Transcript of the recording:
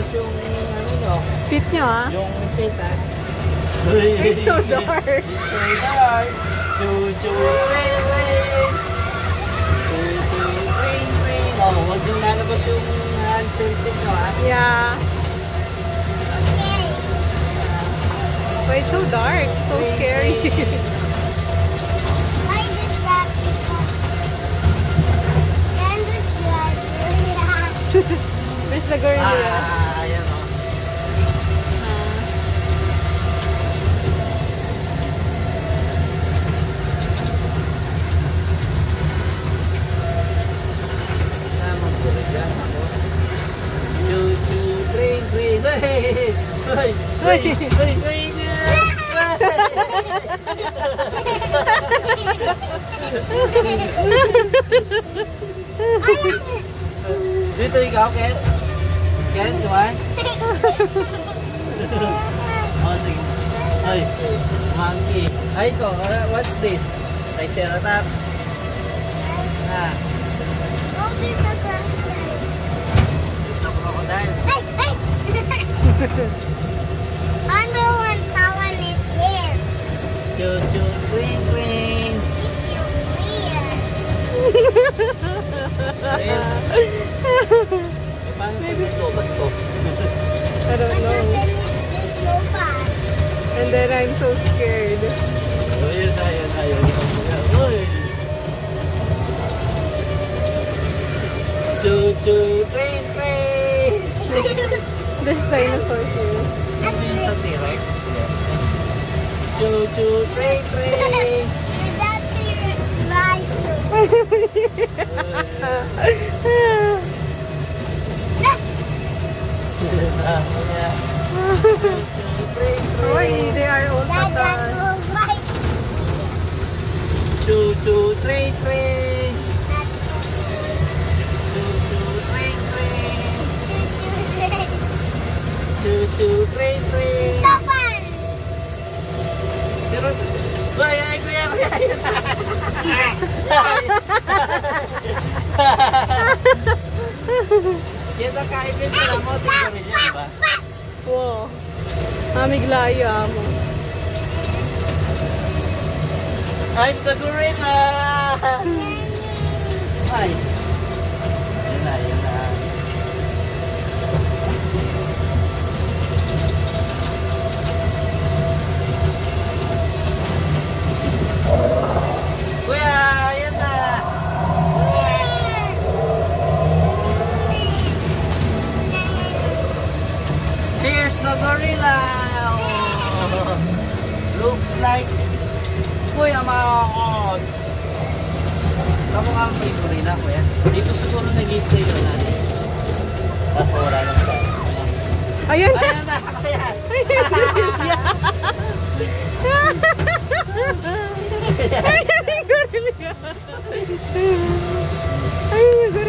ayos yung ano nyo. Fit nyo ah? Yung fit ah. It's so dark. So dark. Chuchu rain rain. Chuchu rain rain. Oh, huwag yung lalabas yung handset nyo ah. Yeah. But it's so dark. So scary. Where's the girl? Ayan o. Magbulit yan ako. Chuchu, train, train. Hey! Hey! Hey! Hey! Dito ikaw, Ken? Ken, Juan? Oh, sige. Ay, monkey. Ay, ito. What's this? Triceratops. Ah. Ito, crocodile. Under one color is here. Chuchu, green, green. Maybe ito, ba't ito? I don't know. And then I'm so scared. Ayun. Uy! Chuchu, train, train! There's dinosaurs here. Hindi yung sa T-Rex? Chuchu, train, train! That T-Rex right Why? They are all patay. Chuchu, train, train! Chuchu, train, train! Chuchu, train, train! Pero ito siya. Ay, kuya! Yan ang kaibin sila mo. Tignan niya, diba? Wow. Mamiglaya mo. I'm the gorilla! Ay! Yan na. Kuya! Yan na! Here's the gorilla! Oh, looks like Kuya Makakot! Tama nga may gorilla, kuya. Dito siguro nag-i-stay yun natin. Kaso wala lang sa... Ayan na! Ayan na! Ayan! Ayan yung gorilla! Ayan yung gorilla!